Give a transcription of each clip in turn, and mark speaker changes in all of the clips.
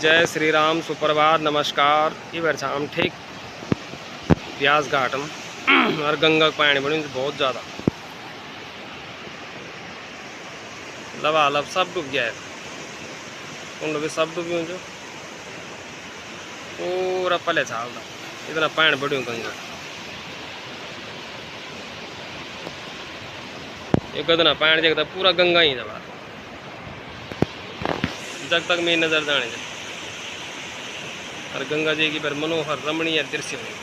Speaker 1: जय श्री राम, सुप्रभात, नमस्कार। इवर हम ठीक ब्यास घाट में और गंगा का पानी बनी बहुत ज़्यादा लबालब सब डूब गया है। कुंड भी सब डूबी जो पूरा पले छाल था, इतना पानी बढ़ियो गंगा। ये गदना पानी देखता पूरा गंगा ही दबा जग तक मेरी नज़र जाने जा। और गंगा जी की पर मनोहर रमणीय दृश्य हुई,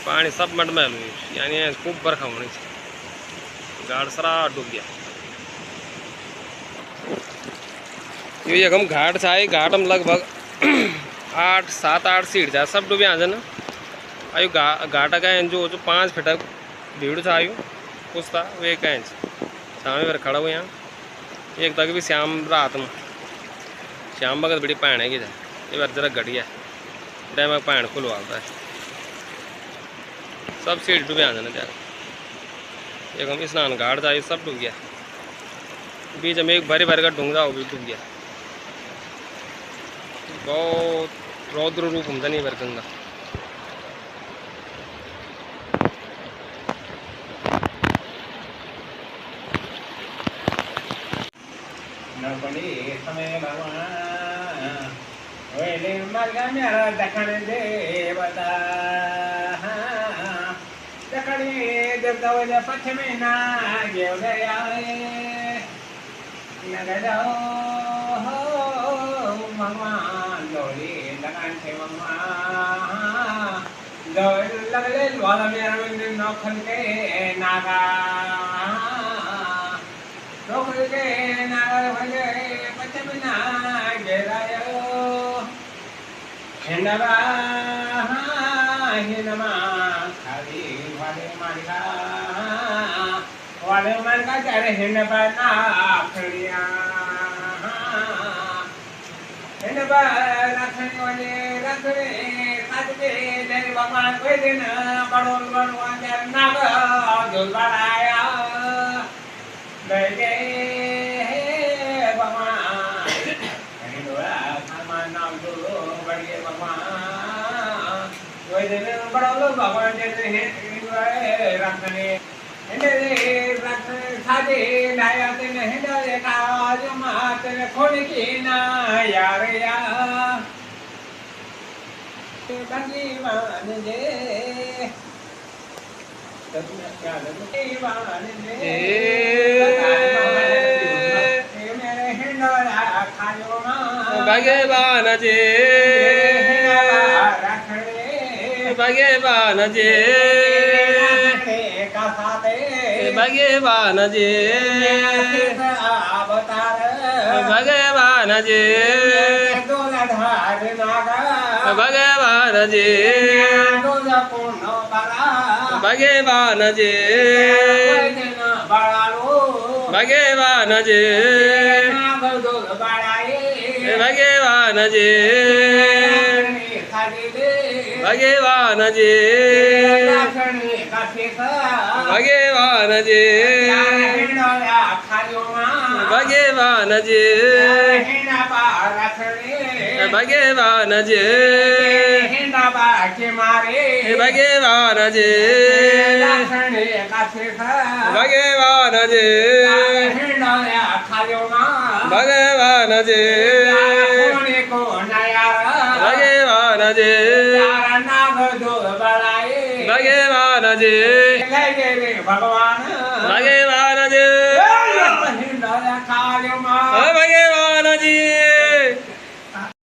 Speaker 1: पानी सब मटमैल हुई, यानी खूब बरखा होनी चाहिए। घाट सारा डूब गया। ये हम घाट से आए, घाट में लगभग 7-8 सीट जा सब डूबे आ जाना। आयु घाटा का जो 5 फीट भीड़ से आयु कुछ था वे कहीं शाम पर खड़ा हुए यहाँ एक तक भी श्याम रात में श्याम भगत बड़ी पैण है कि ये बार जरा घटिया डैम में पैण खुलवाता है। सब सीट डूबे आ जाना त्यार। एक हम स्नान घाट जाए सब डूब गया। बीच में एक भरे भरे का ढूंगा वो भी डूब गया। बहुत रौद्र रूप हमसे नहीं भर गंगा।
Speaker 2: पश्चिमी ना भगवान डोली लगान थे लगले वाला मेरा नौखन के नागा नौखन के नागा भले पश्चिमी ना गेरायो हिंदवा हिंदमा खाली वाले मालिका वाले मालिका चारे हिंदवा ना खड़िया हिंदवा रखने वाले रखने काटके तेरे भगवान कोई दिन बड़ोल बनवा कर नागा जो बनाया बैठे भगवान हिंदवा भगवान नाम जो बढ़िए भगवान कोई दिन बड़ोल भगवान जैसे हैं रखने सादे नाया तेने हिंदे काज माते खोल की ना यार या बंगी मान जे क्या लगे मान जे मेरे हिंदोला खायो मां
Speaker 1: भगवान जी भगवान जी भगवान जी भगवान जी भगवान जी भगवान जी भगवान जी भगवान जी भगवान जी भगवान जी भगवान जी भगवान जी भगवान जी भगवान जी भगवान जी भगवान जी भगवान जी
Speaker 2: भगवान
Speaker 1: भगवान जी
Speaker 2: खायो मां